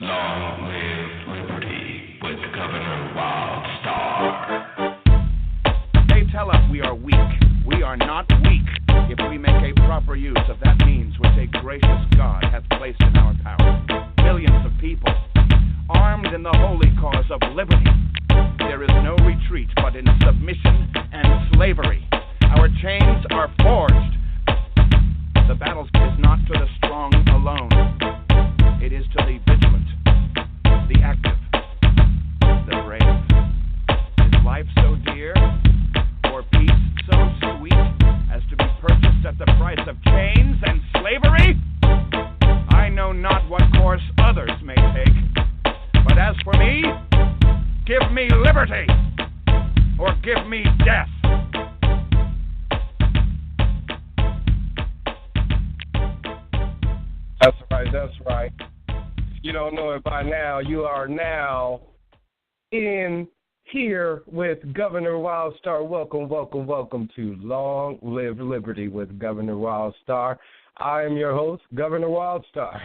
Long live liberty with Governor Wildstar. They tell us we are weak. We are not weak if we make a proper use of that means which a gracious God hath placed in our power. Millions of people, armed in the holy cause of liberty. There is no retreat but in submission and slavery. Our chains are forged. The battle is not to the strong alone. It is to the vigilant, the active, the brave. Is life so dear, or peace so sweet, as to be purchased at the price of chains and slavery? I know not what course others may take, but as for me, give me liberty, or give me death. That's right. If you don't know it by now, you are now in here with Governor Wildstar. Welcome to Long Live Liberty with Governor Wildstar. I am your host, Governor Wildstar,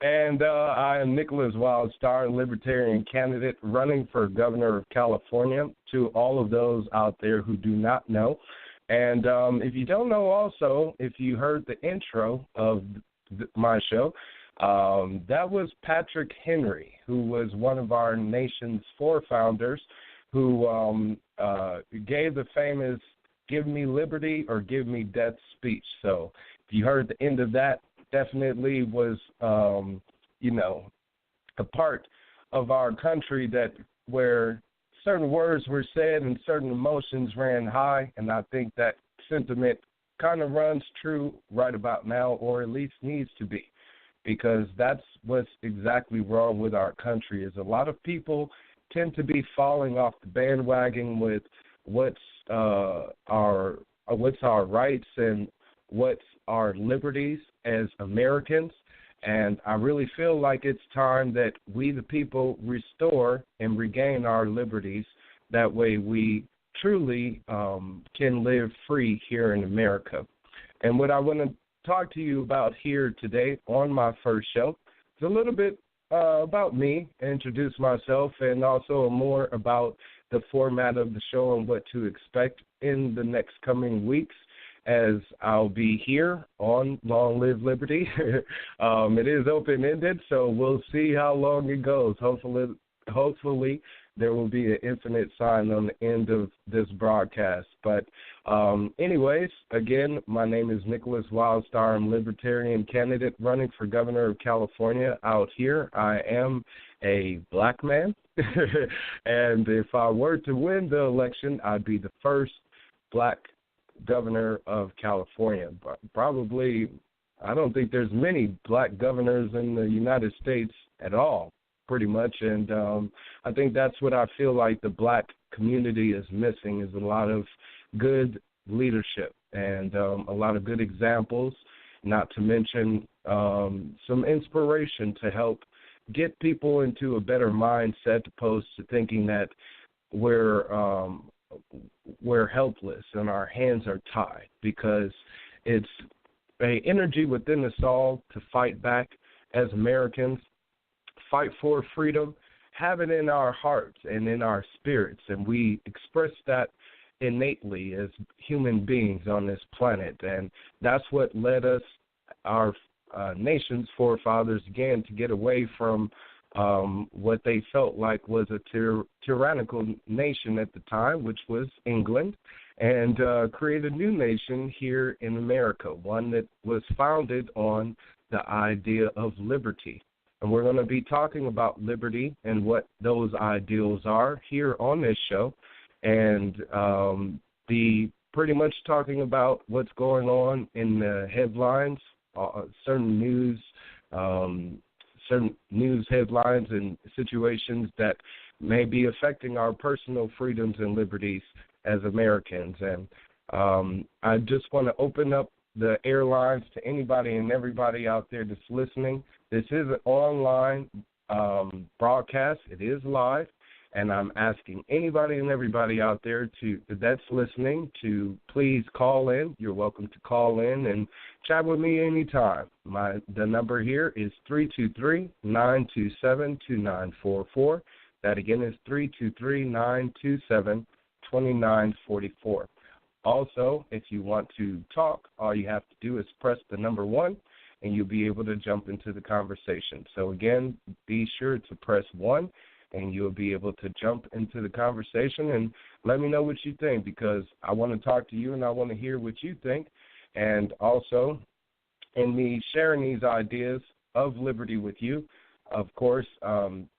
and I am Nickolas Wildstar, Libertarian Candidate running for Governor of California, to all of those out there who do not know. And if you don't know also, if you heard the intro of my show, that was Patrick Henry, who was one of our nation's forefounders, who gave the famous "Give me liberty or give me death" speech. So if you heard the end of that, definitely was, a part of our country that where certain words were said and certain emotions ran high, and I think that sentiment kind of runs true right about now, or at least needs to be, because that's what's exactly wrong with our country. Is a lot of people tend to be falling off the bandwagon with what's our rights and what's our liberties as Americans. And I really feel like it's time that we, the people, restore and regain our liberties. That way we truly can live free here in America. And what I want to talk to you about here today on my first show is a little bit about me, introduce myself, and also more about the format of the show and what to expect in the next coming weeks, as I'll be here on Long Live Liberty. It is open-ended, so we'll see how long it goes. Hopefully there will be an infinite sign on the end of this broadcast. But anyways, again, my name is Nickolas Wildstar. I'm Libertarian Candidate running for Governor of California out here. I am a black man, and if I were to win the election, I'd be the first black governor of California. Probably, I don't think there's many black governors in the United States at all, pretty much, and I think that's what I feel like the black community is missing, is a lot of good leadership and a lot of good examples, not to mention some inspiration to help get people into a better mindset, opposed to thinking that we're helpless and our hands are tied, because it's an energy within us all to fight back as Americans, fight for freedom, have it in our hearts and in our spirits, and we express that innately as human beings on this planet. And that's what led us, our nation's forefathers, again, to get away from what they felt like was a tyrannical nation at the time, which was England, and create a new nation here in America, one that was founded on the idea of liberty. And we're going to be talking about liberty and what those ideals are here on this show, and be pretty much talking about what's going on in the headlines, certain news headlines and situations that may be affecting our personal freedoms and liberties as Americans. And I just want to open up the airlines to anybody and everybody out there that's listening. This is an online broadcast. It is live, And I'm asking anybody and everybody out there that's listening to please call in. You're welcome to call in and chat with me anytime. The number here is 323-927-2944. That again is 323-927-2944. Also, if you want to talk, all you have to do is press the number 1, and you'll be able to jump into the conversation. So again, be sure to press 1, and you'll be able to jump into the conversation and let me know what you think, because I want to talk to you and I want to hear what you think. And also, in me sharing these ideas of liberty with you, of course,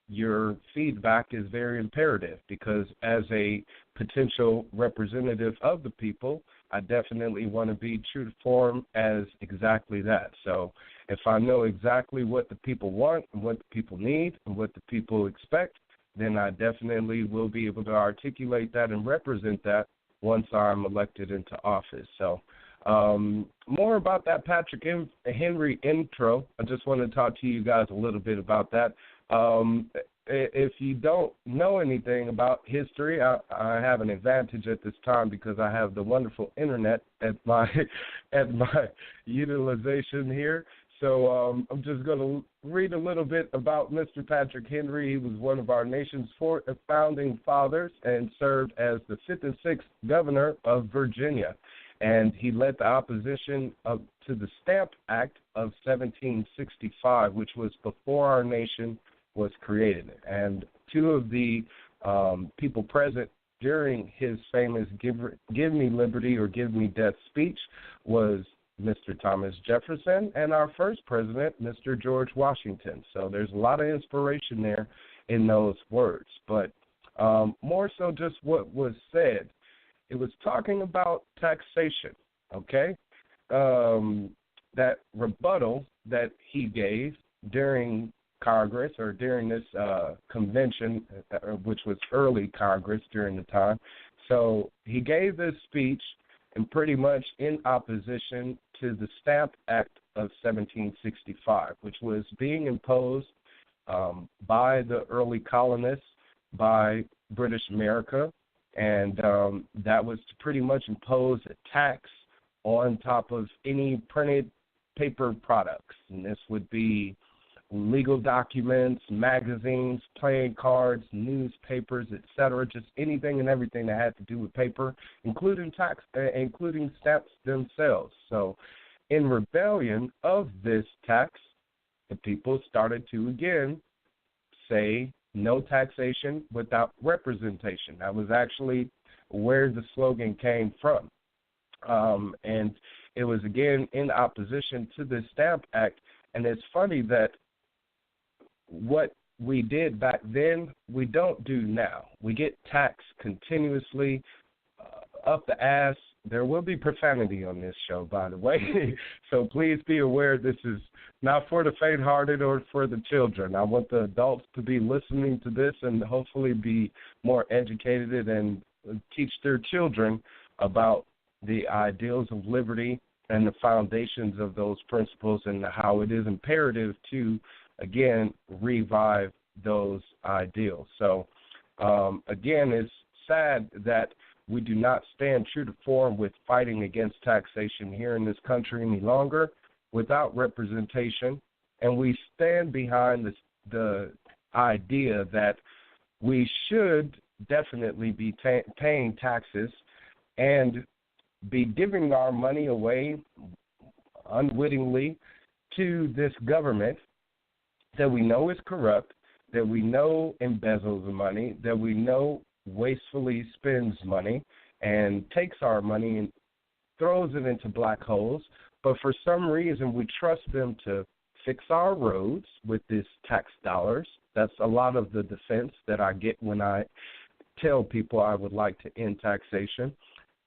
your feedback is very imperative, because as a potential representative of the people, I definitely want to be true to form as exactly that. So if I know exactly what the people want and what the people need and what the people expect, then I definitely will be able to articulate that and represent that once I'm elected into office. So more about that Patrick Henry intro. I just want to talk to you guys a little bit about that. If you don't know anything about history, I have an advantage at this time because I have the wonderful internet at my utilization here. So I'm just going to read a little bit about Mr. Patrick Henry. He was one of our nation's founding fathers and served as the 5th and 6th governor of Virginia. And he led the opposition to the Stamp Act of 1765, which was before our nation was created. And two of the people present during his famous Give Me Liberty or Give Me Death speech was Mr. Thomas Jefferson and our first president, Mr. George Washington. So there's a lot of inspiration there in those words. But more so just what was said. It was talking about taxation, okay? That rebuttal that he gave during Congress or during this convention, which was early Congress during the time. So he gave this speech and pretty much in opposition to the Stamp Act of 1765, which was being imposed by the early colonists, by British America, and that was to pretty much impose a tax on top of any printed paper products. And this would be legal documents, magazines, playing cards, newspapers, etc., just anything and everything that had to do with paper, including stamps themselves. So in rebellion of this tax, the people started to, again, say no taxation without representation. That was actually where the slogan came from. And it was, again, in opposition to the Stamp Act. And it's funny that what we did back then, we don't do now. We get taxed continuously up the ass. There will be profanity on this show, by the way. So please be aware this is not for the faint-hearted or for the children. I want the adults to be listening to this and hopefully be more educated and teach their children about the ideals of liberty and the foundations of those principles and how it is imperative to, again, revive those ideals. So, again, it's sad that we do not stand true to form with fighting against taxation here in this country any longer without representation, and we stand behind the idea that we should definitely be paying taxes and be giving our money away unwittingly to this government that we know is corrupt, that we know embezzles the money, that we know wastefully spends money and takes our money and throws it into black holes. But for some reason, we trust them to fix our roads with this tax dollars. That's a lot of the defense that I get when I tell people I would like to end taxation.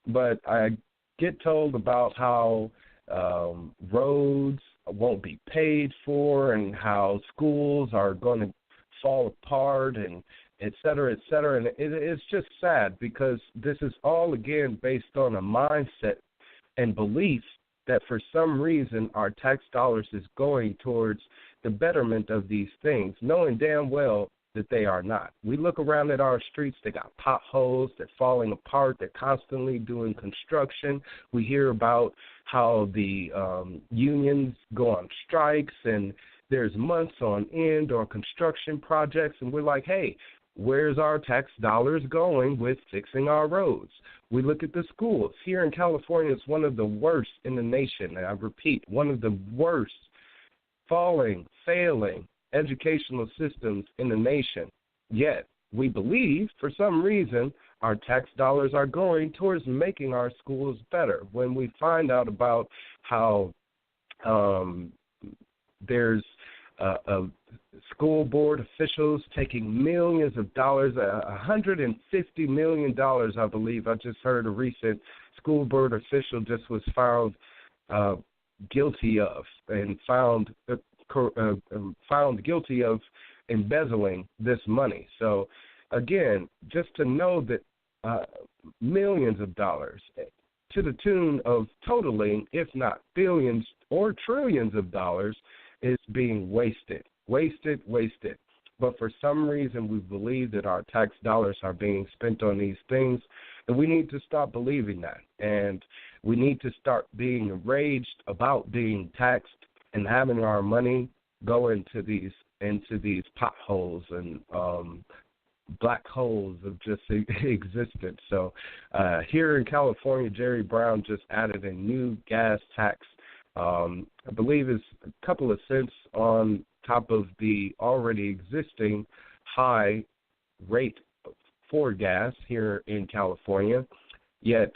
But I get told about how roads won't be paid for and how schools are going to fall apart and et cetera, and it's just sad because this is all, again, based on a mindset and belief that for some reason our tax dollars is going towards the betterment of these things, knowing damn well that they are not. We look around at our streets, they got potholes, they're falling apart, they're constantly doing construction. We hear about how the unions go on strikes and there's months on end on construction projects, and we're like, hey, where's our tax dollars going with fixing our roads? We look at the schools. Here in California, it's one of the worst in the nation, and I repeat, one of the worst failing educational systems in the nation. Yet, we believe, for some reason, our tax dollars are going towards making our schools better. When we find out about how there's school board officials taking millions of dollars, $150 million, I believe. I just heard a recent school board official just was found guilty of and found guilty of embezzling this money. So, again, just to know that millions of dollars to the tune of totaling, if not billions or trillions of dollars, is being wasted. But for some reason, we believe that our tax dollars are being spent on these things, and we need to stop believing that. And we need to start being enraged about being taxed and having our money go into these potholes and black holes of just existence. So here in California, Jerry Brown just added a new gas tax. I believe it's a couple of cents on top of the already existing high rate for gas here in California. Yet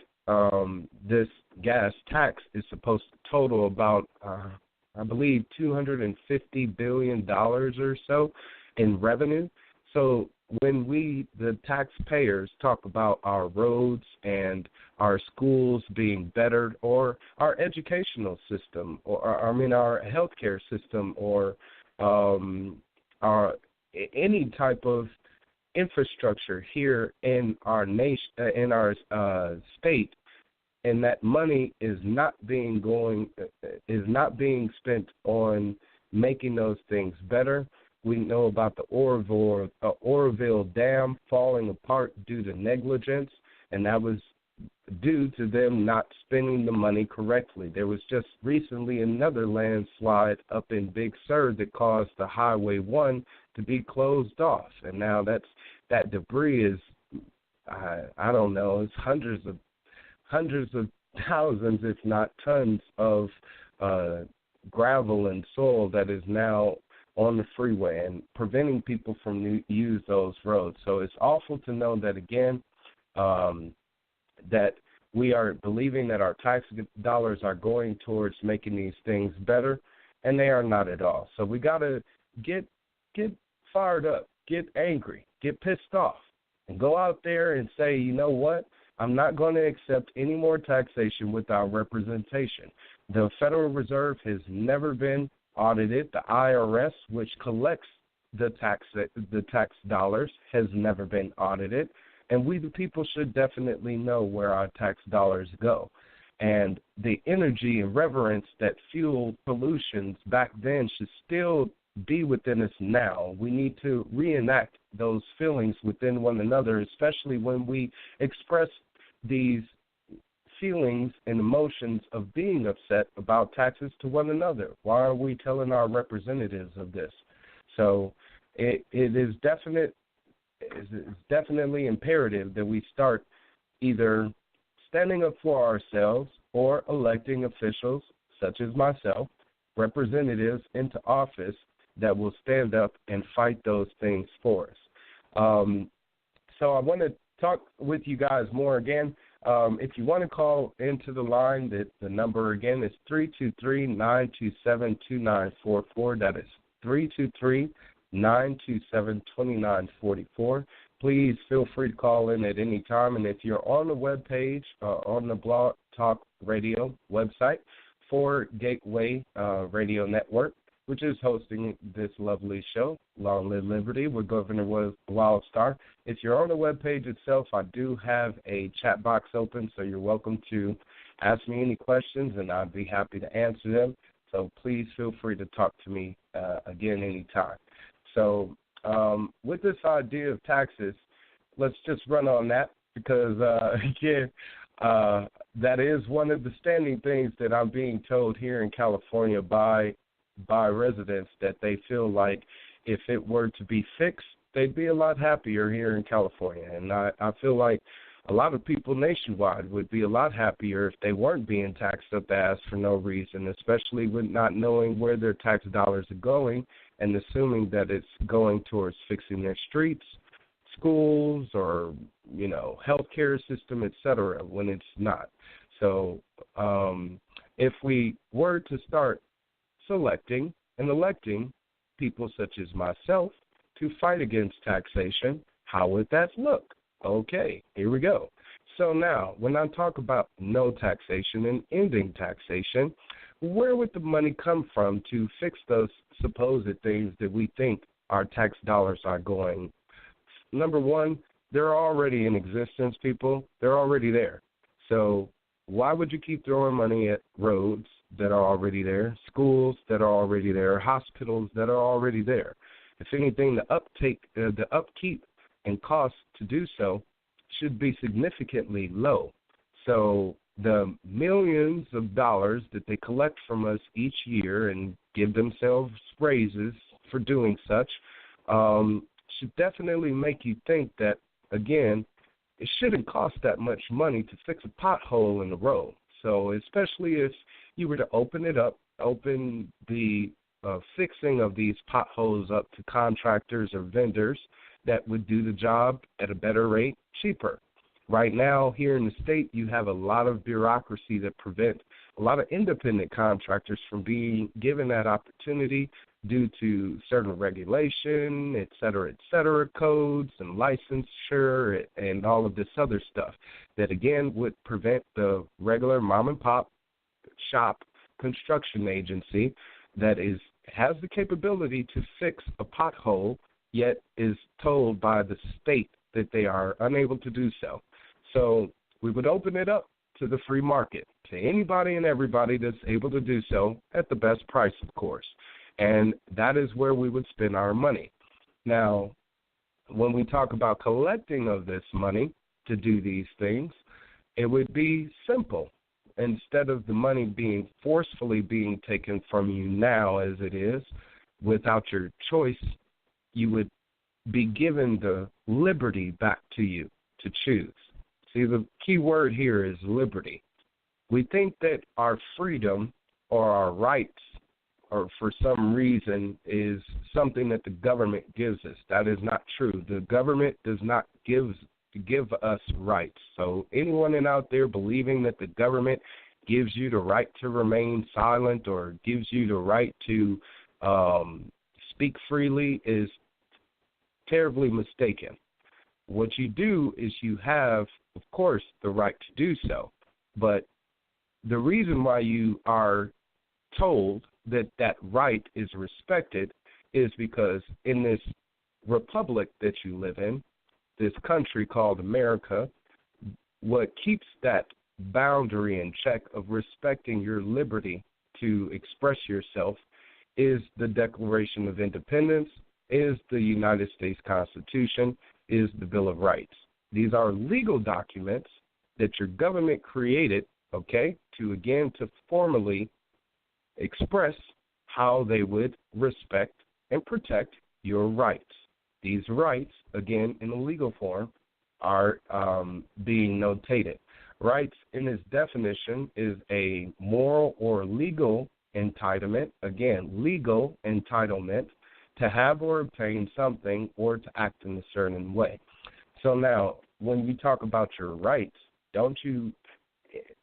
this gas tax is supposed to total about, I believe, $250 billion or so in revenue. So when we, the taxpayers, talk about our roads and our schools being bettered, or our educational system, or our healthcare system, or our any type of infrastructure here in our nation, in our state, and that money is not being spent on making those things better. We know about the Oroville Dam falling apart due to negligence, and that was due to them not spending the money correctly. There was just recently another landslide up in Big Sur that caused the Highway 1 to be closed off, and now that debris is, I don't know, it's hundreds of thousands, if not tons, of gravel and soil that is now on the freeway and preventing people from use those roads. So it's awful to know that, again, that we are believing that our tax dollars are going towards making these things better, and they are not at all. So we got to get fired up, get angry, get pissed off, and go out there and say, you know what, I'm not going to accept any more taxation without representation. The Federal Reserve has never been audited. The IRS, which collects the tax dollars, has never been audited. And we, the people, should definitely know where our tax dollars go. And the energy and reverence that fueled pollutions back then should still be within us now. We need to reenact those feelings within one another, especially when we express these feelings and emotions of being upset about taxes to one another. Why are we telling our representatives of this? So it is definitely imperative that we start either standing up for ourselves or electing officials, such as myself, representatives into office that will stand up and fight those things for us. So I want to talk with you guys more again. If you want to call into the line, the number again is 323-927-2944. That is 323-927-2944. Please feel free to call in at any time. And if you're on the webpage, on the Blog Talk Radio website for Gateway Radio Network, which is hosting this lovely show, Long Live Liberty, with Governor Wildstar. If you're on the webpage itself, I do have a chat box open, so you're welcome to ask me any questions, and I'd be happy to answer them. So please feel free to talk to me again anytime. So with this idea of taxes, let's just run on that because, that is one of the standing things that I'm being told here in California by residents, that they feel like if it were to be fixed, they'd be a lot happier here in California. And I feel like a lot of people nationwide would be a lot happier if they weren't being taxed up the ass for no reason, especially with not knowing where their tax dollars are going and assuming that it's going towards fixing their streets, schools, or, healthcare system, et cetera, when it's not. So if we were to start selecting and electing people such as myself to fight against taxation, how would that look? Okay, here we go. So now, when I talk about no taxation and ending taxation, where would the money come from to fix those supposed things that we think our tax dollars are going? Number one, they're already in existence, people. They're already there. So why would you keep throwing money at roads that are already there, schools that are already there, hospitals that are already there? If anything, the upkeep and cost to do so should be significantly low. So the millions of dollars that they collect from us each year and give themselves raises for doing such should definitely make you think that, again, it shouldn't cost that much money to fix a pothole in the road. So especially if you were to open the fixing of these potholes up to contractors or vendors that would do the job at a better rate, cheaper. Right now, here in the state, you have a lot of bureaucracy that prevent a lot of independent contractors from being given that opportunity due to certain regulation, et cetera, codes and licensure and all of this other stuff that, again, would prevent the regular mom-and-pop shop construction agency that has the capability to fix a pothole, yet is told by the state that they are unable to do so. So we would open it up to the free market, to anybody and everybody that's able to do so at the best price, of course. And that is where we would spend our money. Now, when we talk about collecting of this money to do these things, it would be simple. Instead of the money being forcefully being taken from you now as it is, without your choice, you would be given the liberty back to you to choose. See, the key word here is liberty. We think that our freedom or our rights, or for some reason, is something that the government gives us. That is not true. The government does not give us rights. So anyone out there believing that the government gives you the right to remain silent or gives you the right to speak freely is terribly mistaken. What you do is you have, of course, the right to do so. But the reason why you are told that that right is respected is because in this republic that you live in, this country called America, what keeps that boundary in check of respecting your liberty to express yourself is the Declaration of Independence, is the United States Constitution, is the Bill of Rights. These are legal documents that your government created, to formally express how they would respect and protect your rights. These rights, again, in a legal form, are being notated. Rights, in its definition, is a moral or legal entitlement, again, legal entitlement, to have or obtain something or to act in a certain way. So now, when you talk about your rights,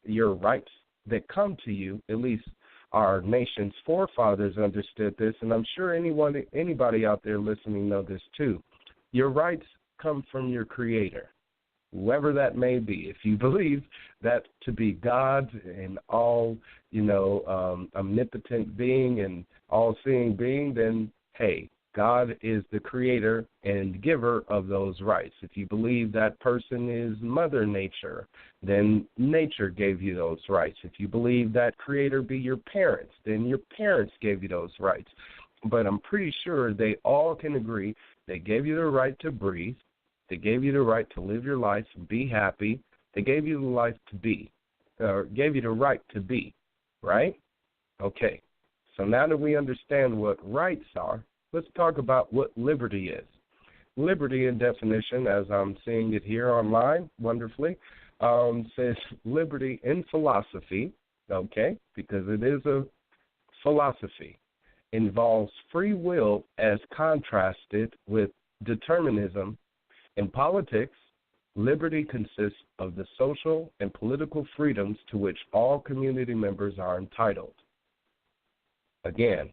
your rights that come to you, at least our nation's forefathers understood this, and I'm sure anybody out there listening know this too. Your rights come from your Creator, whoever that may be. If you believe that to be God and all, omnipotent being and all-seeing being, then, hey, God is the creator and giver of those rights. If you believe that person is Mother Nature, then nature gave you those rights. If you believe that creator be your parents, then your parents gave you those rights. but I'm pretty sure they all can agree they gave you the right to breathe. They gave you the right to live your life, be happy. They gave you the life to be, or gave you the right to be, right? Okay. So now that we understand what rights are, let's talk about what liberty is. Liberty, in definition, as I'm seeing it here online, wonderfully, says liberty in philosophy, okay, because it is a philosophy, involves free will as contrasted with determinism. In politics, liberty consists of the social and political freedoms to which all community members are entitled. Again,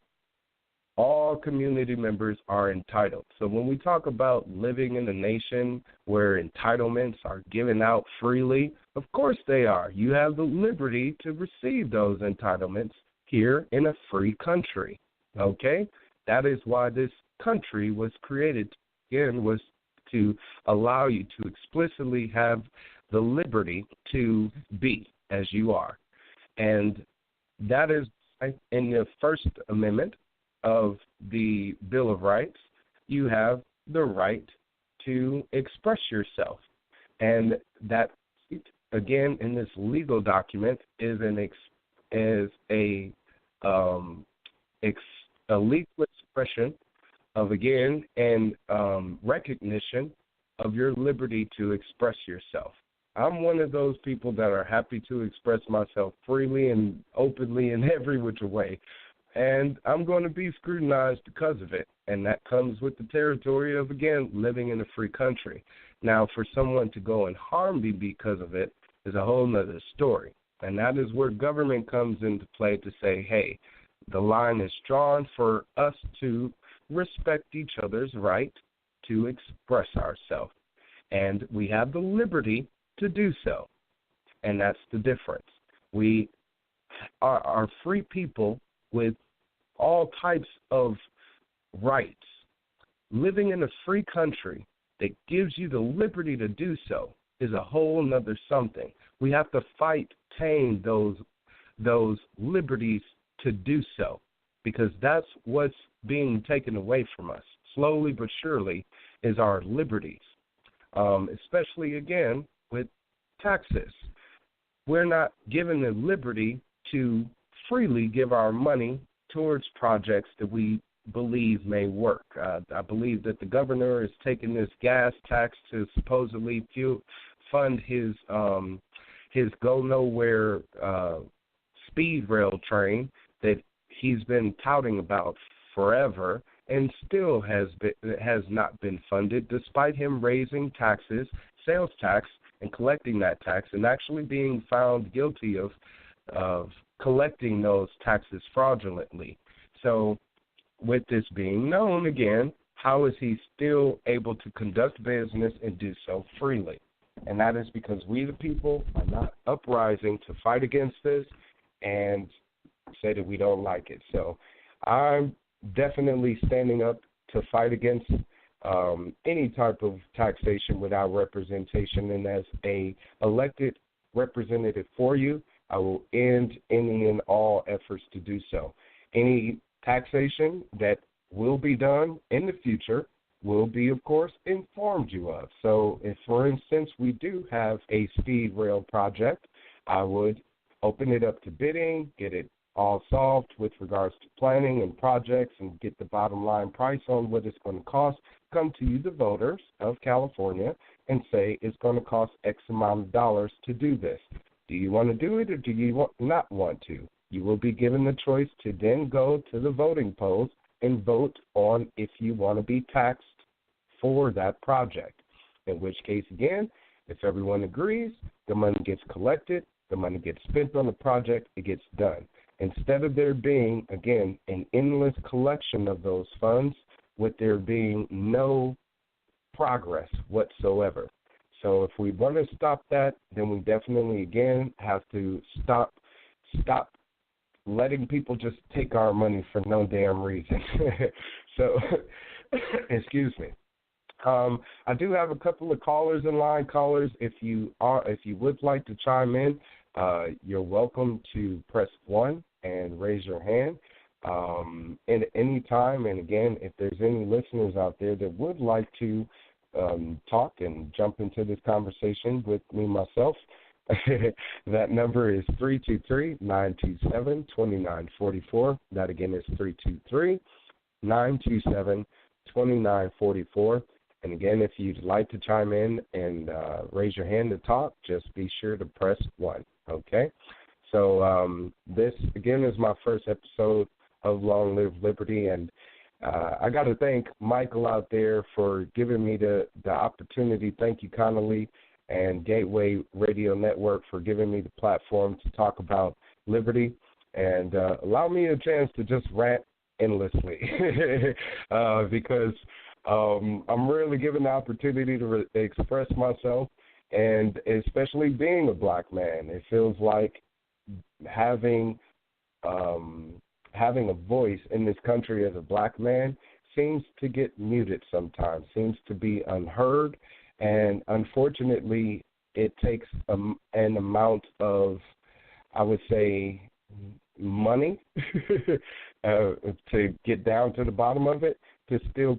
all community members are entitled. So when we talk about living in a nation where entitlements are given out freely, of course they are. You have the liberty to receive those entitlements here in a free country. Okay? That is why this country was created, again, was to allow you to explicitly have the liberty to be as you are. And that is in the First Amendment of the Bill of Rights. You have the right to express yourself. And that, again, in this legal document is a legal expression of, again, and recognition of your liberty to express yourself. I'm one of those people that are happy to express myself freely and openly in every which way, and I'm going to be scrutinized because of it, and that comes with the territory of, again, living in a free country. Now, for someone to go and harm me because of it is a whole other story, and that is where government comes into play to say, hey, the line is drawn for us to respect each other's right to express ourselves. And we have the liberty to do so. And that's the difference. We are free people with all types of rights. Living in a free country that gives you the liberty to do so is a whole nother something. We have to fight, tame those liberties to do so, because that's what's being taken away from us, slowly but surely, is our liberties, especially, again, with taxes. We're not given the liberty to freely give our money towards projects that we believe may work. I believe that the governor is taking this gas tax to supposedly fund his go nowhere speed rail train that he's been touting about forever, and still has not been funded, despite him raising taxes, sales tax, and collecting that tax, and actually being found guilty of collecting those taxes fraudulently. So, with this being known, again, how is he still able to conduct business and do so freely? And that is because we, the people, are not uprising to fight against this and say that we don't like it. So I'm definitely standing up to fight against any type of taxation without representation. And as a elected representative for you, I will end any and all efforts to do so. Any taxation that will be done in the future will be, of course, informed you of. So if, for instance, we do have a speed rail project, I would open it up to bidding, get it all solved with regards to planning and projects, and get the bottom line price on what it's going to cost, come to you, the voters of California, and say it's going to cost X amount of dollars to do this. Do you want to do it or do you not want to? You will be given the choice to then go to the voting polls and vote on if you want to be taxed for that project. In which case, again, if everyone agrees, the money gets collected, the money gets spent on the project, it gets done. Instead of there being, again, an endless collection of those funds with there being no progress whatsoever. So if we want to stop that, then we definitely, again, have to stop letting people just take our money for no damn reason. So, excuse me. I do have a couple of callers in line. Callers, if you would like to chime in, you're welcome to press 1 and raise your hand. in any time. And again, if there's any listeners out there that would like to talk and jump into this conversation with me myself, that number is 323-927-2944. That again is 323-927-2944. And again, if you'd like to chime in and raise your hand to talk, just be sure to press 1, okay? So this, again, is my first episode of Long Live Liberty, and I got to thank Michael out there for giving me the opportunity. Thank you, Connolly, and Gateway Radio Network for giving me the platform to talk about liberty and allow me a chance to just rant endlessly because I'm really given the opportunity to express myself, and especially being a black man, it feels like having a voice in this country as a black man seems to get muted sometimes, seems to be unheard, and unfortunately it takes an amount of, I would say, money to get down to the bottom of it, to steal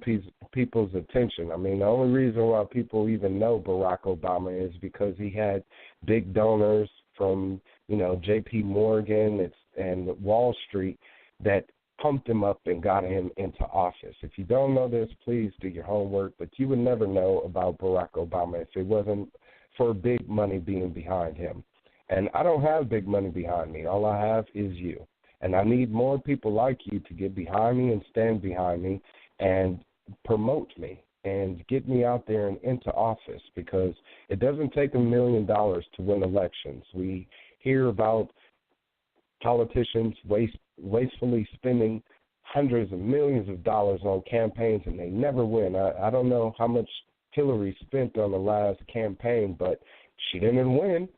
people's attention. I mean, the only reason why people even know Barack Obama is because he had big donors from, J.P. Morgan and Wall Street that pumped him up and got him into office. If you don't know this, please do your homework, but you would never know about Barack Obama if it wasn't for big money being behind him. And I don't have big money behind me. All I have is you. And I need more people like you to get behind me and stand behind me and promote me and get me out there and into office, because it doesn't take $1 million to win elections. We hear about politicians wastefully spending hundreds of millions of dollars on campaigns, and they never win. I don't know how much Hillary spent on the last campaign, but she didn't win,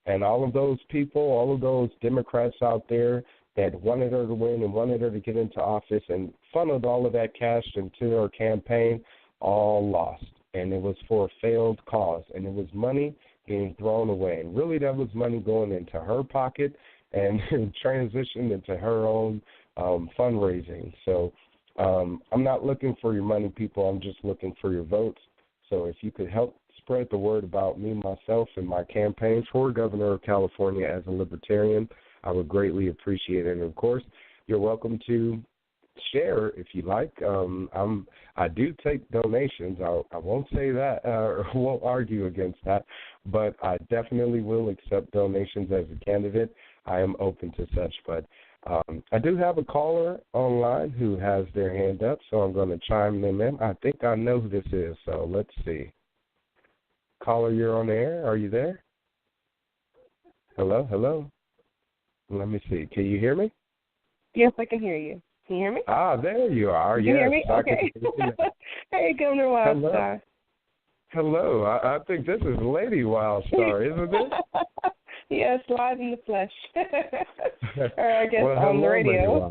And all of those people, all of those Democrats out there that wanted her to win and wanted her to get into office and funneled all of that cash into her campaign, all lost. And it was for a failed cause, and it was money being thrown away. And really that was money going into her pocket and transitioned into her own fundraising. So I'm not looking for your money, people. I'm just looking for your votes. So if you could help spread the word about me, myself, and my campaign for Governor of California as a Libertarian, I would greatly appreciate it. And, of course, you're welcome to share if you like. I do take donations. I won't say that or won't argue against that, but I definitely will accept donations as a candidate. I am open to such, but I do have a caller online who has their hand up, so I'm going to chime them in. I think I know who this is, so let's see. Caller, you're on the air. Are you there? Hello? Let me see. Can you hear me? Yes, I can hear you. Can you hear me? Ah, there you are. Can you hear me? I Okay. Hey, Governor Wildstar. Hello. I think this is Lady Wildstar, isn't it? Yes, live in the flesh. Or I guess well, on the radio.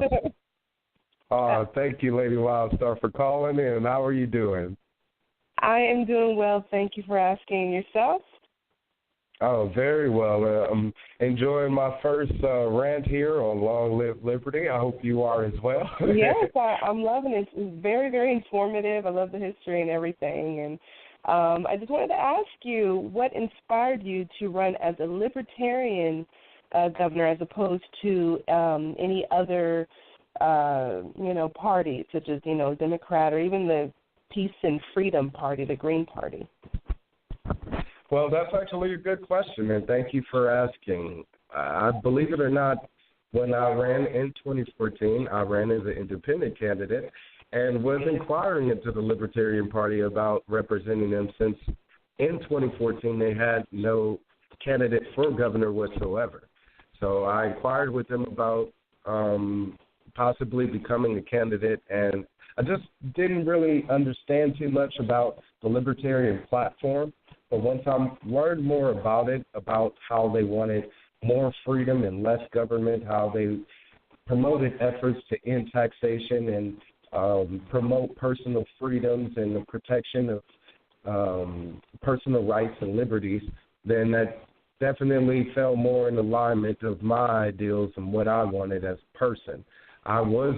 Thank you, Lady Wildstar, for calling in. How are you doing? I am doing well. Thank you for asking. Yourself? Oh, very well. I'm enjoying my first rant here on Long Live Liberty. I hope you are as well. Yes, I'm loving it. It's very, very informative. I love the history and everything. And I just wanted to ask you, what inspired you to run as a Libertarian governor as opposed to any other, party, such as, Democrat or even the Peace and Freedom Party, the Green Party? Well, that's actually a good question, and thank you for asking. I believe it or not, when I ran in 2014, I ran as an independent candidate and was inquiring into the Libertarian Party about representing them, since in 2014 they had no candidate for governor whatsoever. So I inquired with them about possibly becoming a candidate, and I just didn't really understand too much about the Libertarian platform. But once I learned more about it, about how they wanted more freedom and less government, how they promoted efforts to end taxation and promote personal freedoms and the protection of personal rights and liberties, then that definitely fell more in alignment of my ideals and what I wanted as a person. I was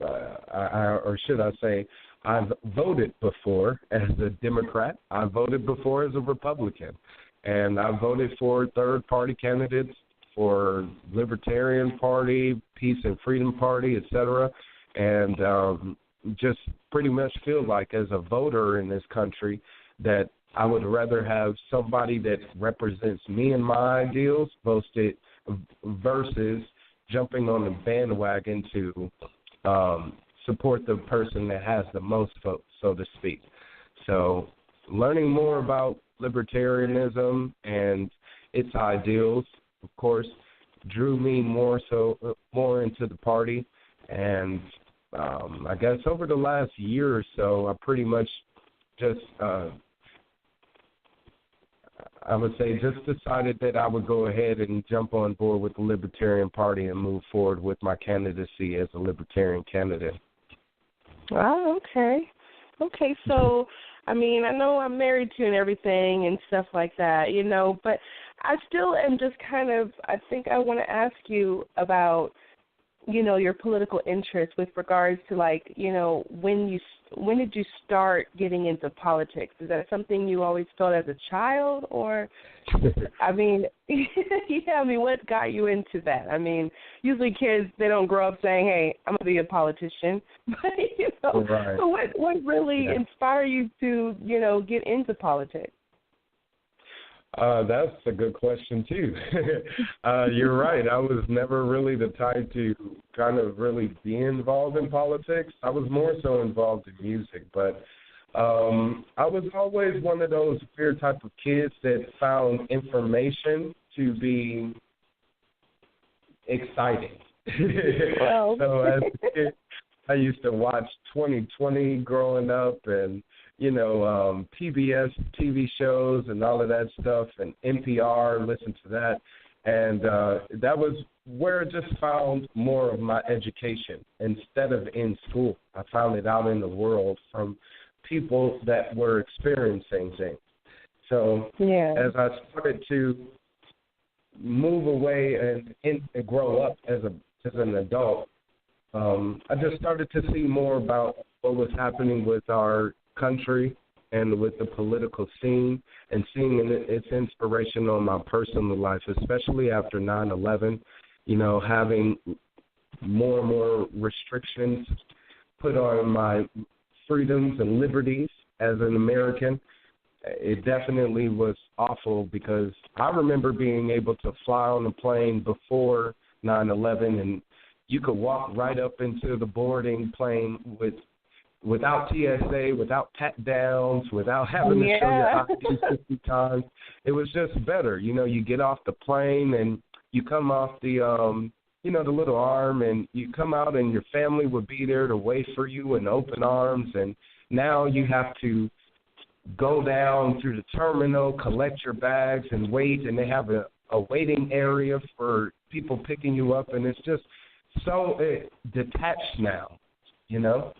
or should I say, I've voted before as a Democrat. I voted before as a Republican. And I voted for third-party candidates for Libertarian Party, Peace and Freedom Party, etc. And just pretty much feel like as a voter in this country that I would rather have somebody that represents me and my ideals versus jumping on the bandwagon to support the person that has the most votes, so to speak. So learning more about libertarianism and its ideals, of course, drew me more into the party. And I guess over the last year or so, I pretty much just I would say just decided that I would go ahead and jump on board with the Libertarian Party and move forward with my candidacy as a Libertarian candidate. Oh, okay. Okay, so, I mean, I know I'm married to and everything and stuff like that, you know, but I still am just kind of, I think I want to ask you about, you know, your political interest with regards to, like, you know, when did you start getting into politics? Is that something you always felt as a child, or, I mean, what got you into that? I mean, usually kids, they don't grow up saying, hey, I'm going to be a politician, but, you know, right. So what really inspired you to, you know, get into politics? That's a good question, too. You're right. I was never really the type to kind of really be involved in politics. I was more so involved in music. But I was always one of those weird type of kids that found information to be exciting. Well. So as a kid, I used to watch 2020 growing up and, you know, PBS TV shows and all of that stuff, and NPR, listen to that. And that was where I just found more of my education instead of in school. I found it out in the world from people that were experiencing things. So as I started to move away and grow up as an adult, I just started to see more about what was happening with our country and with the political scene, and seeing its inspiration on my personal life, especially after 9/11, you know, having more and more restrictions put on my freedoms and liberties as an American. It definitely was awful because I remember being able to fly on a plane before 9/11, and you could walk right up into the boarding plane without TSA, without pat-downs, without having to show your ID 50 times. It was just better. You know, you get off the plane and you come off the, you know, the little arm, and you come out and your family would be there to wait for you in open arms. And now you have to go down through the terminal, collect your bags, and wait. And they have a waiting area for people picking you up. And it's just so detached now, you know.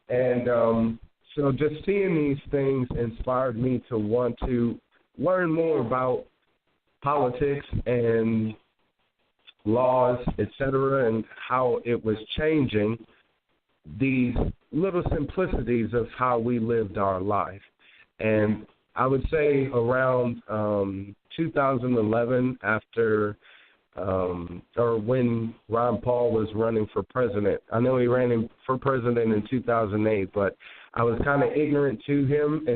And so just seeing these things inspired me to want to learn more about politics and laws, et cetera, and how it was changing these little simplicities of how we lived our life. And I would say around 2011, after or when Ron Paul was running for president. I know he ran for president in 2008, but I was kind of ignorant to him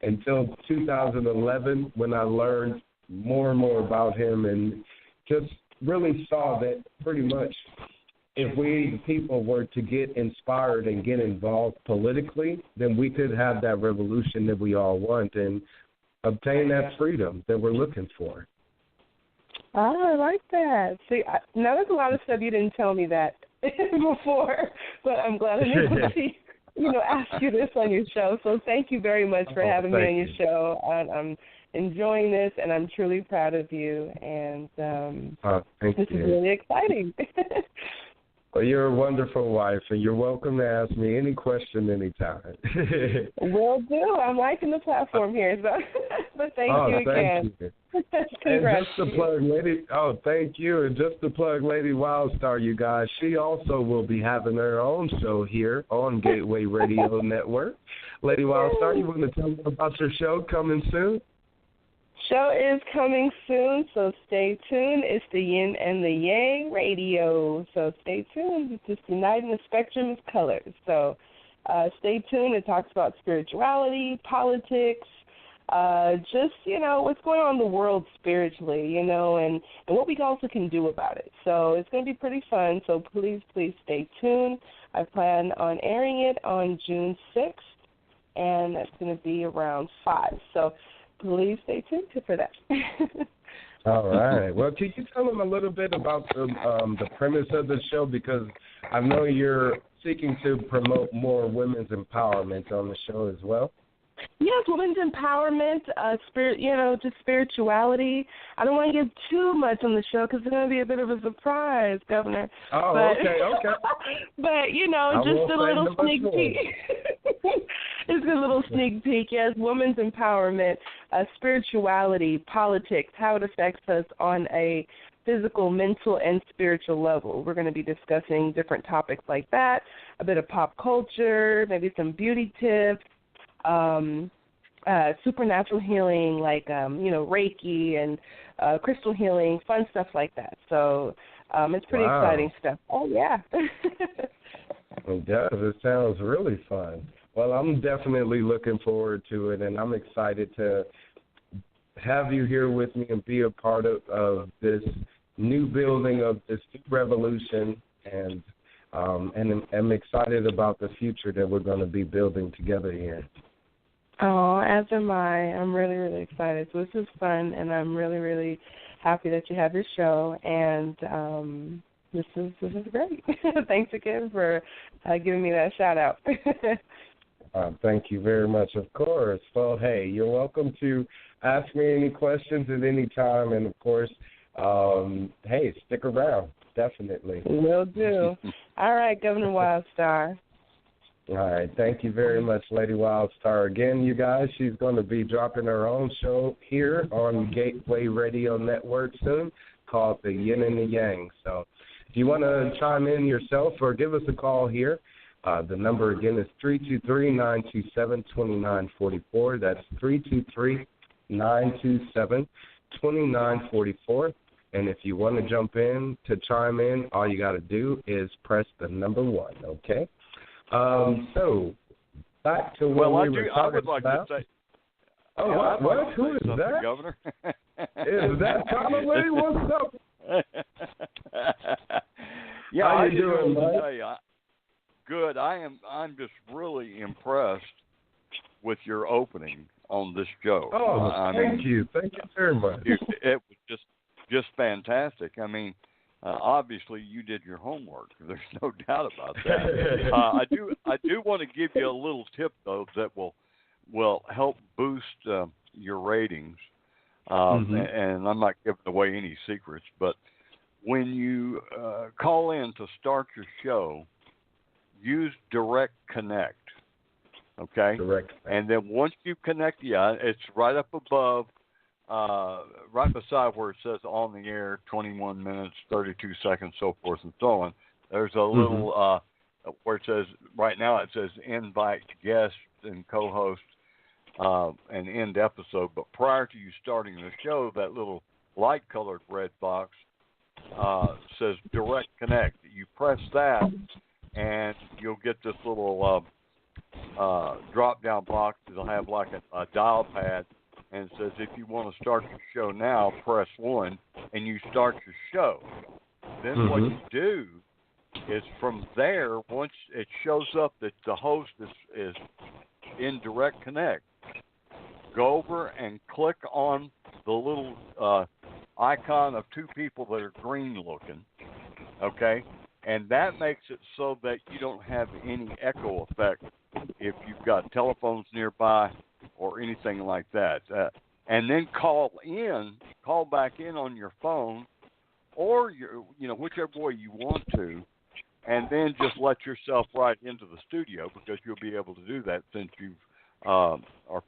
until 2011 when I learned more and more about him, and just really saw that pretty much if we, the people, were to get inspired and get involved politically, then we could have that revolution that we all want and obtain that freedom that we're looking for. Oh, I like that. See, now there's a lot of stuff you didn't tell me that before, but I'm glad I'm able to, you know, ask you this on your show. So thank you very much for having me on your show. I'm enjoying this, and I'm truly proud of you. And this is really exciting. Well, you're a wonderful wife, and you're welcome to ask me any question anytime. Will do. I'm liking the platform here, so But thank you again. You. Congrats. And just to plug Lady, thank you. And just to plug Lady Wildstar, you guys, she also will be having her own show here on Gateway Radio Network. Lady Wildstar, you want to tell me about your show coming soon? Show is coming soon, so stay tuned. It's the Yin and the Yang Radio, so stay tuned. It's just uniting the spectrum of colors. So stay tuned. It talks about spirituality, politics, just, what's going on in the world spiritually, and what we also can do about it. So it's going to be pretty fun, so please stay tuned. I plan on airing it on June 6th, and that's going to be around 5. So please stay tuned for that. All right. Well, can you tell them a little bit about the premise of the show? Because I know you're seeking to promote more women's empowerment on the show as well. Yes, women's empowerment, just spirituality. I don't want to give too much on the show because it's going to be a bit of a surprise, Governor. Oh, okay. But, just a little sneak peek. Just a little sneak peek. Yes, women's empowerment, spirituality, politics, how it affects us on a physical, mental, and spiritual level. We're going to be discussing different topics like that, a bit of pop culture, maybe some beauty tips, supernatural healing like, Reiki and crystal healing, fun stuff like that. So it's pretty exciting stuff. Oh, yeah. It does. It sounds really fun. Well, I'm definitely looking forward to it, and I'm excited to have you here with me and be a part of this new building of this new revolution, and I'm excited about the future that we're going to be building together here. Oh, as am I. I'm really, really excited. So this is fun, and I'm really, really happy that you have your show, and this is great. Thanks again for giving me that shout-out. Thank you very much, of course. Well, hey, you're welcome to ask me any questions at any time, and, of course, hey, stick around, definitely. Will do. All right, Governor Wildstar. All right, thank you very much, Lady Wildstar. Again, you guys, she's going to be dropping her own show here on Gateway Radio Network soon called The Yin and the Yang. So if you want to chime in yourself or give us a call here, the number again is 323-927-2944. That's 323-927-2944. And if you want to jump in to chime in, all you got to do is press the number 1, okay? So, back to what we were talking about. To say, what? Who is that? Governor? Is that Connolly? What's up? Yeah, how you doing, buddy? Good. I'm just really impressed with your opening on this show. Oh, thank you. Thank you very much. It was just fantastic. I mean, obviously you did your homework. There's no doubt about that. I do want to give you a little tip though that will help boost your ratings. And I'm not giving away any secrets, but when you call in to start your show, use Direct Connect. Okay? Direct. And then once you connect, it's right up above, right beside where it says on the air, 21 minutes, 32 seconds, so forth and so on. There's a little, where it says, right now it says invite guests and co-hosts and end episode. But prior to you starting the show, that little light-colored red box says Direct Connect. You press that, and you'll get this little drop-down box. It'll have like a dial pad, and it says if you want to start your show now, press 1, and you start your show. Then what you do is from there, once it shows up that the host is in Direct Connect, go over and click on the little icon of two people that are green looking, okay? And that makes it so that you don't have any echo effect if you've got telephones nearby or anything like that. And then call back in on your phone or whichever way you want to, and then just let yourself right into the studio because you'll be able to do that since you've are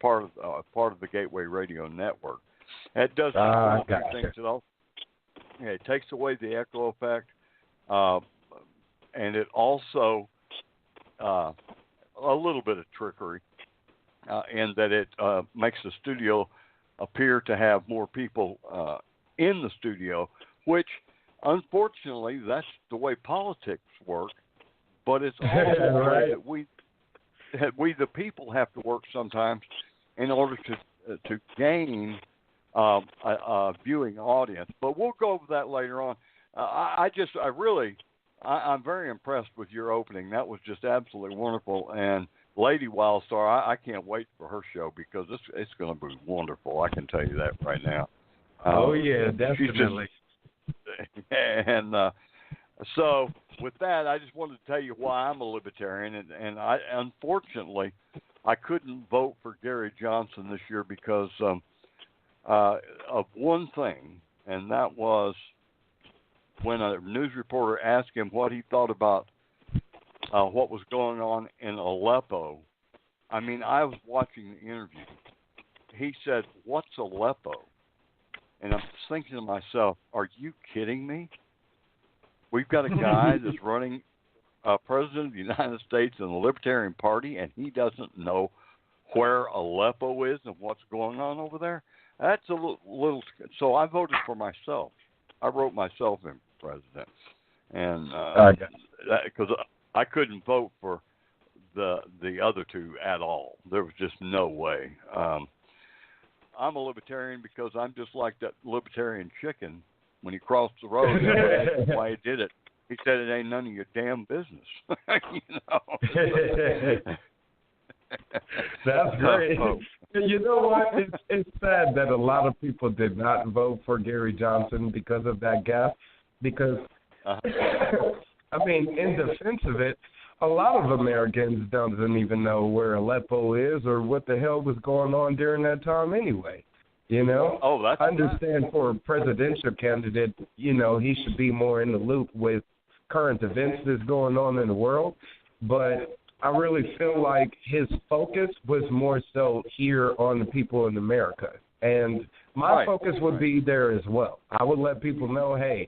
part of the Gateway Radio Network. It does some things. It takes away the echo effect, and it also a little bit of trickery in that it makes the studio appear to have more people in the studio, which unfortunately that's the way politics work. But it's also the way that we the people have to work sometimes in order to gain a viewing audience. But we'll go over that later on. I'm very impressed with your opening. That was just absolutely wonderful. And Lady Wildstar, I can't wait for her show because it's going to be wonderful. I can tell you that right now. Oh yeah, definitely. So with that, I just wanted to tell you why I'm a libertarian, and I unfortunately I couldn't vote for Gary Johnson this year because of one thing, and that was when a news reporter asked him what he thought about what was going on in Aleppo. I mean, I was watching the interview. He said, "What's Aleppo?" And I'm thinking to myself, are you kidding me? We've got a guy that's running president of the United States in the Libertarian Party, and he doesn't know where Aleppo is and what's going on over there? That's a little. So I voted for myself. I wrote myself in president, and because I couldn't vote for the other two at all. There was just no way. I'm a libertarian because I'm just like that libertarian chicken. When he crossed the road, that's why he did it. He said it ain't none of your damn business. You know. That's great. You know what? It's sad that a lot of people did not vote for Gary Johnson because of that gaffe. Because, I mean, in defense of it, a lot of Americans don't even know where Aleppo is or what the hell was going on during that time anyway. You know? I understand for a presidential candidate, you know, he should be more in the loop with current events that's going on in the world. But I really feel like his focus was more so here on the people in America. And my focus would be there as well. I would let people know, hey,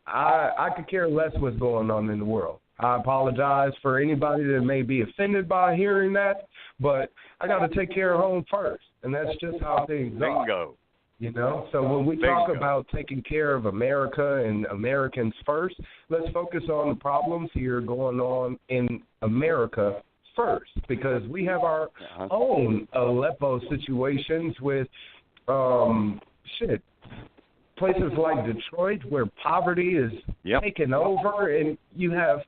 I could care less what's going on in the world. I apologize for anybody that may be offended by hearing that, but I got to take care of home first, and that's just how things Bingo. are. You know, so when we talk about taking care of America and Americans first, let's focus on the problems here going on in America first, because we have our own Aleppo situations with places like Detroit where poverty is taking over, and you have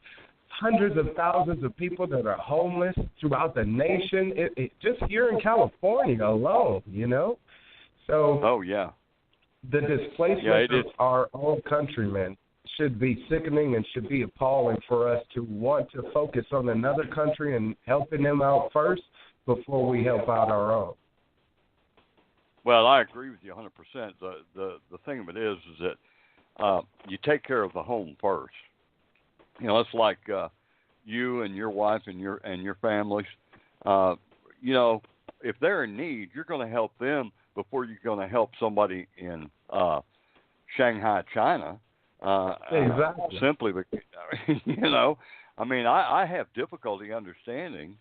hundreds of thousands of people that are homeless throughout the nation. It just here in California alone, you know. So the displacement of our own countrymen should be sickening and should be appalling for us to want to focus on another country and helping them out first before we help out our own. Well, I agree with you 100%. The thing of it is that you take care of the home first. You know, it's like you and your wife and your families. You know, if they're in need, you're going to help them before you're going to help somebody in Shanghai, China. Exactly. Simply because, you know, I mean, I have difficulty understanding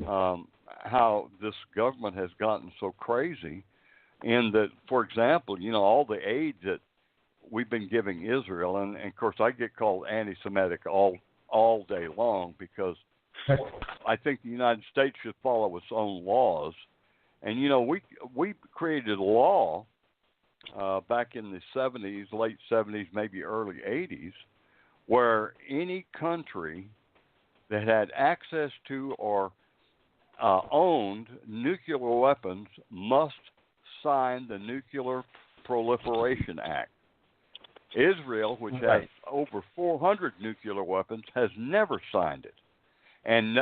how this government has gotten so crazy. In that, for example, you know, all the aid that we've been giving Israel, and of course I get called anti-Semitic all day long because I think the United States should follow its own laws. And, you know, we created a law back in the 70s, late 70s, maybe early 80s, where any country that had access to or owned nuclear weapons must sign the Nuclear Proliferation Act. Israel, which has over 400 nuclear weapons, has never signed it. And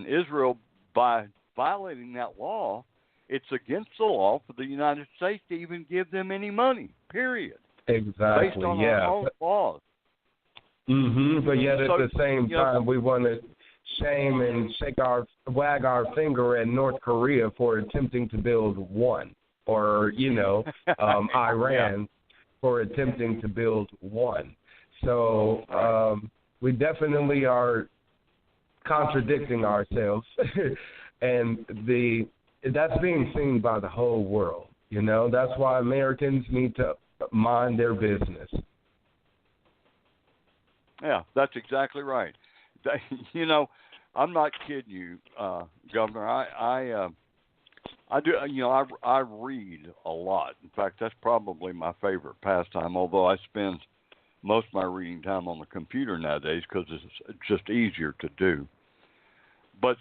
Israel, by violating that law, it's against the law for the United States to even give them any money, period. Exactly, based on our own laws. But yet at the same time, we want to shame and wag our finger at North Korea for attempting to build one, or Iran for attempting to build one. So we definitely are contradicting ourselves, and that's being seen by the whole world. That's why Americans need to mind their business. Yeah, that's exactly right. I'm not kidding you, Governor. I do. I read a lot. In fact, that's probably my favorite pastime. Although I spend most of my reading time on the computer nowadays because it's just easier to do. But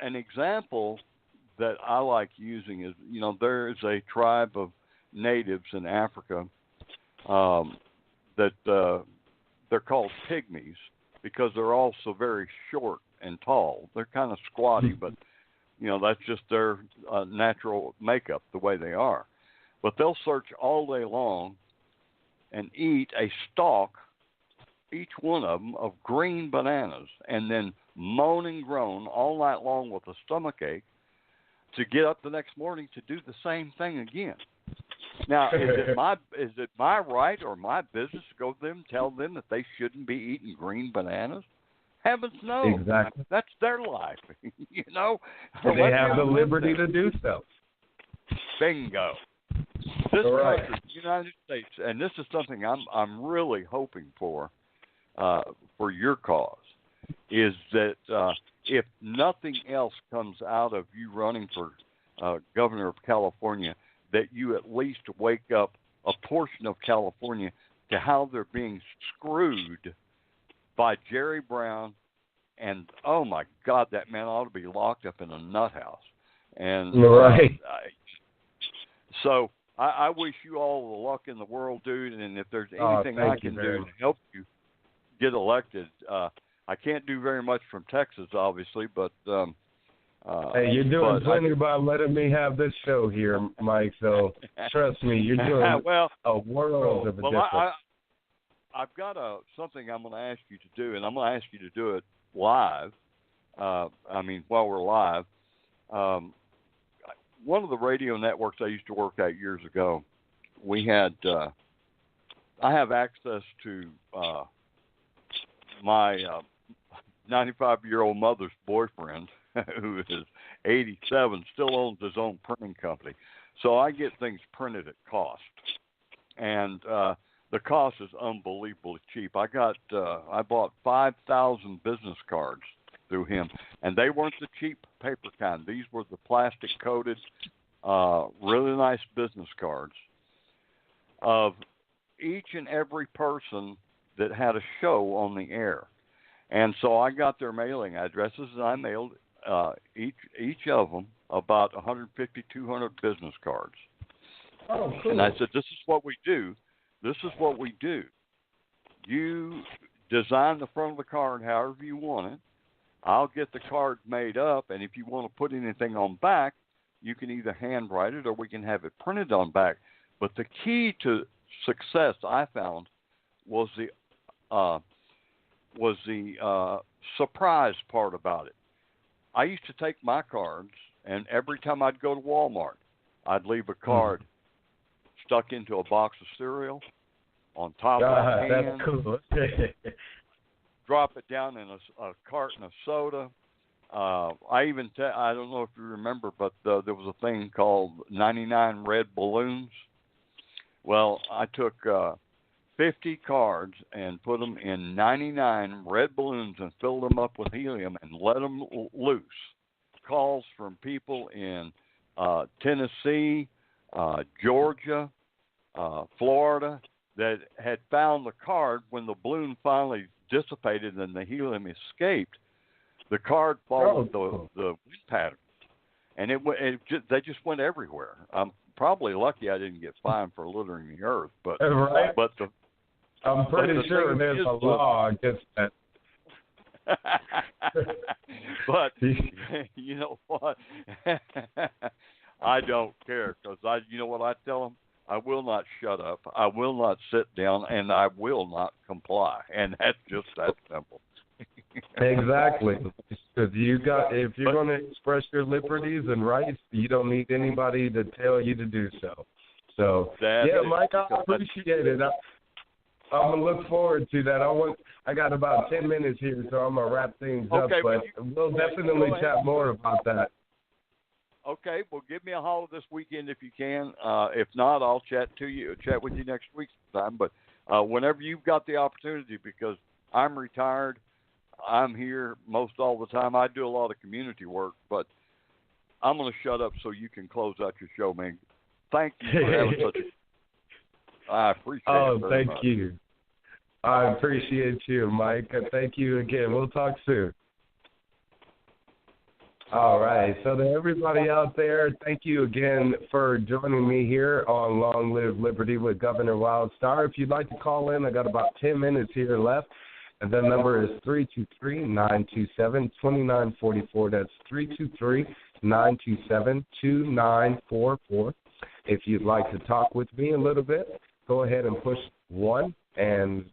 an example that I like using is, there is a tribe of natives in Africa that they're called pygmies because they're all so very short and tall. They're kind of squatty, but, that's just their natural makeup, the way they are. But they'll search all day long and eat a stalk, each one of them, of green bananas, and then moan and groan all night long with a stomachache to get up the next morning to do the same thing again. Now, is it my right or my business to go to them and tell them that they shouldn't be eating green bananas? Heavens no. Exactly. That's their life, And they have the liberty to do so. Bingo. This right. country, the United States, and this is something I'm really hoping for your cause, is that if nothing else comes out of you running for governor of California, that you at least wake up a portion of California to how they're being screwed by Jerry Brown, and oh my God, that man ought to be locked up in a nut house. And right. So I wish you all the luck in the world, dude. And if there's anything I can do to help you get elected, I can't do very much from Texas, obviously, but hey, you're doing plenty by letting me have this show here, Mike. So trust me, you're doing a world of a difference. I've got something I'm going to ask you to do, and I'm going to ask you to do it live. While we're live. One of the radio networks I used to work at years ago, we had. I have access to my 95-year-old mother's boyfriend, who is 87, still owns his own printing company. So I get things printed at cost, and the cost is unbelievably cheap. I bought 5,000 business cards through him, and they weren't the cheap paper kind. These were the plastic coated, really nice business cards of each and every person that had a show on the air. And so I got their mailing addresses, and I mailed each of them about 150, 200 business cards. Oh, cool. And I said, this is what we do. This is what we do. You design the front of the card however you want it. I'll get the card made up, and if you want to put anything on back, you can either handwrite it or we can have it printed on back. But the key to success, I found, was the surprise part about it. I used to take my cards, and every time I'd go to Walmart, I'd leave a card stuck into a box of cereal on top of a can. That's cool. Drop it down in a carton of soda. I don't know if you remember, but there was a thing called 99 red balloons. Well, I took 50 cards and put them in 99 red balloons and filled them up with helium and let them loose. Calls from people in Tennessee, Georgia, Florida that had found the card when the balloon finally dissipated and the helium escaped. The card followed the wind pattern, and they just went everywhere. I'm probably lucky I didn't get fined for littering the earth, but right. But I'm pretty sure there's a law against that. But you know what? I don't care, because you know what I tell them? I will not shut up. I will not sit down, and I will not comply. And that's just that simple. Exactly. Because if you're going to express your liberties and rights, you don't need anybody to tell you to do so. So, Mike, I appreciate it. I'm going to look forward to that. I got about 10 minutes here, so I'm going to wrap things up, but we'll definitely chat more about that. Okay, well, give me a holler this weekend if you can. If not, I'll chat with you next week sometime. But whenever you've got the opportunity, because I'm retired, I'm here most all the time. I do a lot of community work, but I'm going to shut up so you can close out your show, man. Thank you for having such a... I appreciate it very much. Thank you. I appreciate you, Mike. Thank you again. We'll talk soon. All right. So to everybody out there, thank you again for joining me here on Long Live Liberty with Governor Wildstar. If you'd like to call in, I got about 10 minutes here left. And the number is 323-927-2944. That's 323-927-2944. If you'd like to talk with me a little bit, go ahead and push 1 and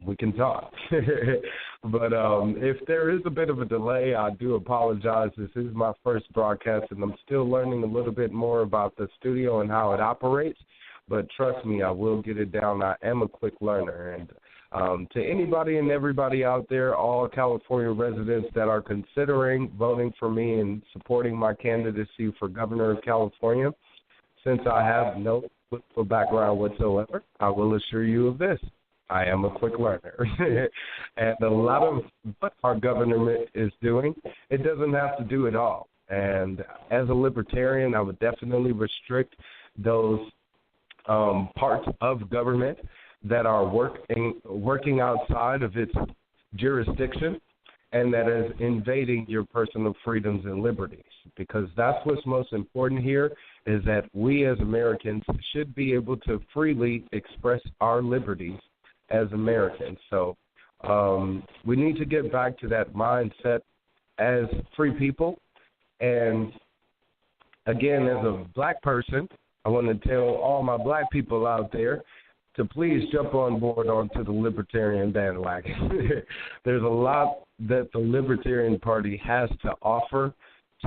we can talk. But if there is a bit of a delay, I do apologize. This is my first broadcast, and I'm still learning a little bit more about the studio and how it operates. But trust me, I will get it down. I am a quick learner. And to anybody and everybody out there, all California residents that are considering voting for me and supporting my candidacy for governor of California, since I have no political background whatsoever, I will assure you of this. I am a quick learner. And a lot of what our government is doing, it doesn't have to do it all. And as a libertarian, I would definitely restrict those parts of government that are working outside of its jurisdiction and that is invading your personal freedoms and liberties. Because that's what's most important here is that we as Americans should be able to freely express our liberties as Americans. So we need to get back to that mindset as free people. And again, as a black person, I want to tell all my black people out there to please jump on board onto the Libertarian bandwagon. There's a lot that the Libertarian Party has to offer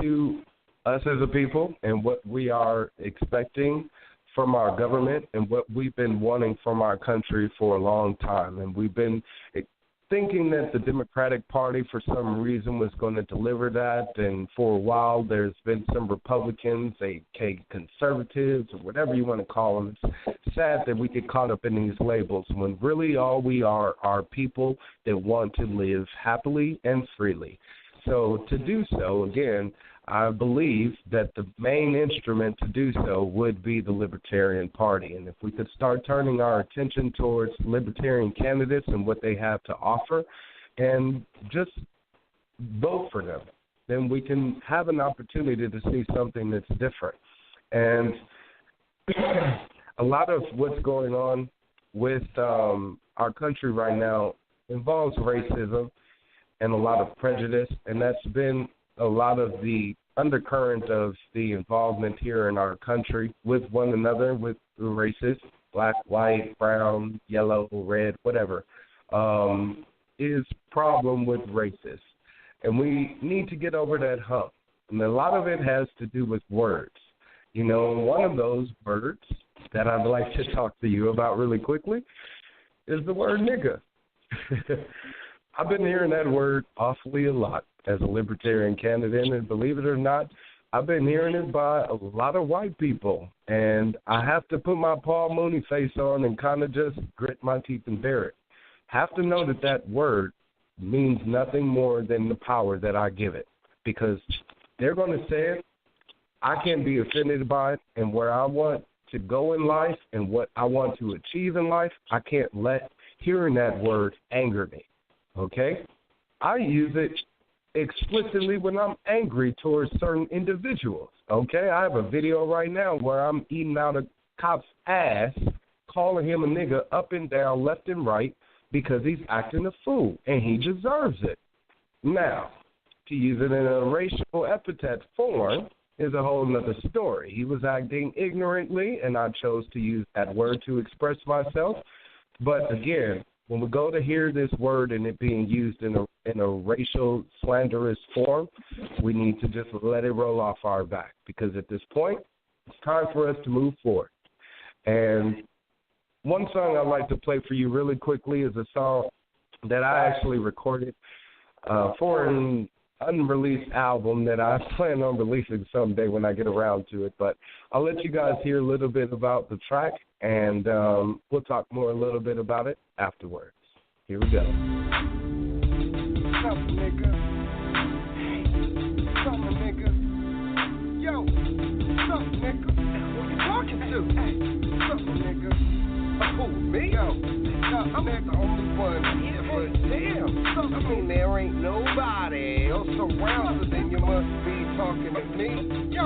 to us as a people and what we are expecting from our government and what we've been wanting from our country for a long time. And we've been thinking that the Democratic Party for some reason was going to deliver that. And for a while, there's been some Republicans, aka conservatives, or whatever you want to call them. It's sad that we get caught up in these labels when really all we are people that want to live happily and freely. So to do so, again, I believe that the main instrument to do so would be the Libertarian Party. And if we could start turning our attention towards Libertarian candidates and what they have to offer and just vote for them, then we can have an opportunity to see something that's different. And a lot of what's going on with our country right now involves racism and a lot of prejudice, and that's been a lot of the undercurrent of the involvement here in our country with one another, with the races, black, white, brown, yellow, red, whatever, is problem with racists. And we need to get over that hump. And a lot of it has to do with words. You know, one of those words that I'd like to talk to you about really quickly is the word nigga. I've been hearing that word awfully a lot as a Libertarian candidate, and believe it or not, I've been hearing it by a lot of white people, and I have to put my Paul Mooney face on and kind of just grit my teeth and bear it. Have to know that that word means nothing more than the power that I give it, because they're going to say it, I can't be offended by it, and where I want to go in life and what I want to achieve in life, I can't let hearing that word anger me. Okay? I use it explicitly when I'm angry towards certain individuals. Okay? I have a video right now where I'm eating out a cop's ass, calling him a nigga up and down, left and right, because he's acting a fool, and he deserves it. Now, to use it in a racial epithet form is a whole other story. He was acting ignorantly, and I chose to use that word to express myself. But again, when we go to hear this word and it being used in a in a racial slanderous form, we need to just let it roll off our back, because at this point, it's time for us to move forward. And one song I'd like to play for you really quickly is a song that I actually recorded for an unreleased album that I plan on releasing someday when I get around to it. But I'll let you guys hear a little bit about the track, and we'll talk more a little bit about it afterwards. Here we go. What's up, nigga? What's up, nigga? Yo, what's up, nigga? Who you talking to? What's up, nigga? Who, me? Yo, I'm the only one here, but damn, I mean, there ain't nobody else around, so then you must be talking to me. Yo,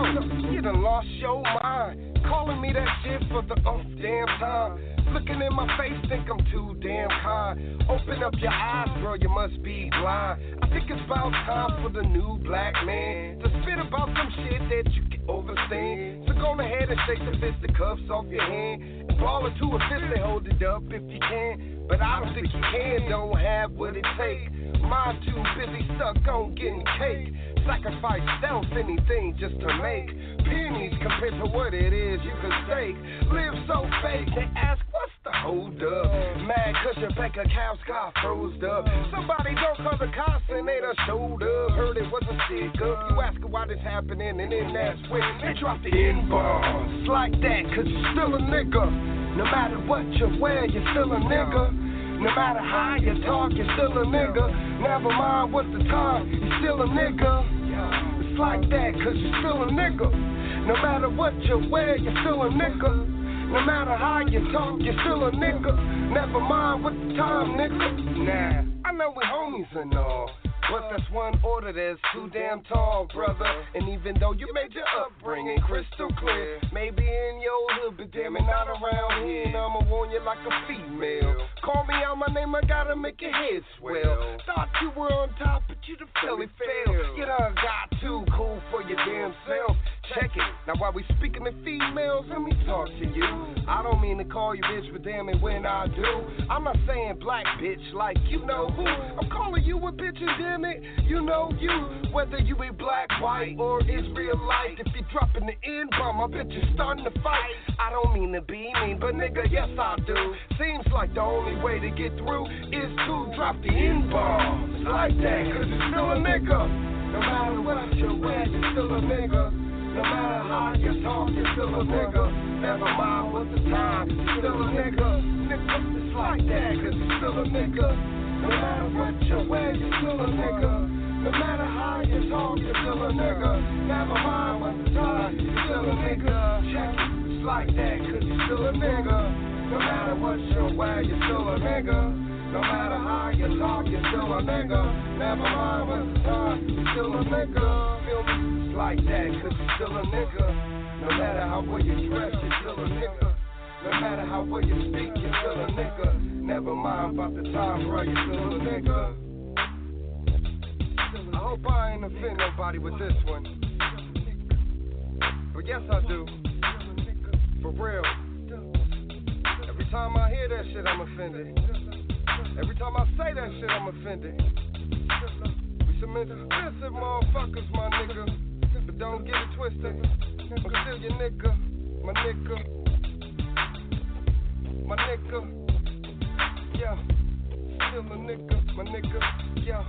you done lost your mind, calling me that shit for the damn time. Looking in my face, think I'm too damn kind. Open up your eyes, bro, you must be blind. I think it's about time for the new black man to spit about some shit that you can overstand. So go ahead and shake the fisticuffs off your hand and ball it to a fist and hold it up if you can. But I don't think you can, don't have what it takes. Mind too busy, stuck on getting cake. Sacrifice self, anything just to make pennies compared to what it is you could stake. Live so fake, they ask what's the hold up. Mad cause your bank account's got froze up. Somebody don't call the cops and they done showed up. Heard it was a stick up. You asking why this happening, and then that's when they drop the N-bombs like that, cause you're still a nigga. No matter what you wear, you're still a nigga. No matter how you talk, you're still a nigga. Never mind what the time, you're still a nigga. It's like that, cause you're still a nigga. No matter what you wear, you're still a nigga. No matter how you talk, you're still a nigga. Never mind what the time, nigga. Nah, I know we homies and all, but that's one order that's too damn tall, brother. And even though you made your upbringing crystal clear, maybe in your hood, but damn it, not around here. And I'ma warn you like a female. Call me out my name, I gotta make your head swell. Thought you were on top, but you done fairly failed. You done got too cool for your damn self. Check it. Now while we speaking to females, let me talk to you. I don't mean to call you bitch, but damn it when I do. I'm not saying black bitch like you know who. I'm calling you a bitch and damn it, you know you. Whether you be black, white, or Israelite. If you dropping the N-bomb, I bet you're starting to fight. I don't mean to be mean, but nigga, yes I do. Seems like the only way to get through is to drop the N-bomb. It's like that, cause you're still a nigga. No matter what you wear, you're still a nigga. No matter how you talk, you're still a nigga. Never mind what the time, you're still a nigga. Nigga, it's like that, cause you're still a nigga. No matter what you wear, you're still a nigga. No matter how you talk, you're still a nigga. Never mind what the time, you're still a nigga. Check it, it's like that, cause you're still a nigga. No matter what you wear, you're still a nigga. No matter how you talk, you're still a nigga. Never mind what the time, you're still a nigga. Feel me? It's like that, cause you're still a nigga. No matter how well you dress, you're still a nigga. No matter how well you speak, you're still a nigga. Never mind about the time, bro, you're still a nigga. I hope I ain't offend nobody with this one. But yes, I do. For real. Every time I hear that shit, I'm offended. Every time I say that shit, I'm offended. We some expensive motherfuckers, my nigga. But don't get it twisted. I'm still your nigga, my nigga. My nigga. Yeah. Still a nigga, my nigga. Yeah.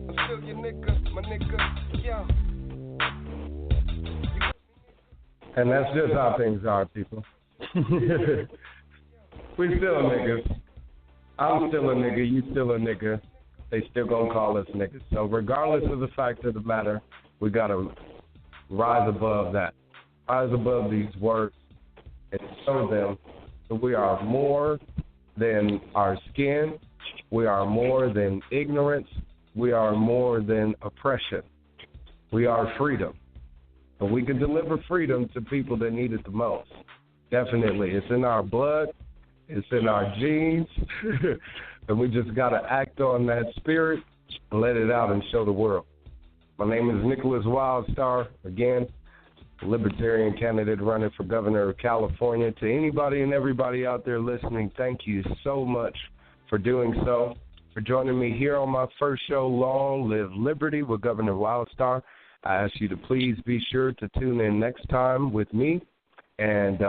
I'm still your nigga, my nigga. Yeah. And that's just how things are, people. We still niggas. I'm still a nigga, you still a nigga. They still gonna call us niggas. So regardless of the fact of the matter, we gotta rise above that. Rise above these words and show them that we are more than our skin. We are more than ignorance. We are more than oppression. We are freedom. And we can deliver freedom to people that need it the most. Definitely. It's in our blood. It's in our genes. And we just got to act on that spirit and let it out and show the world. My name is Nickolas Wildstar. Again, Libertarian Candidate running for Governor of California. To anybody and everybody out there listening, thank you so much for doing so. for joining me here on my first show, Long Live Liberty with Governor Wildstar. I ask you to please be sure to tune in next time with me. And,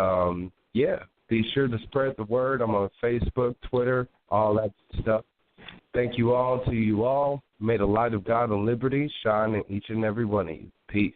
be sure to spread the word. I'm on Facebook, Twitter, all that stuff. Thank you all to you all. May the light of God and liberty shine in each and every one of you. Peace.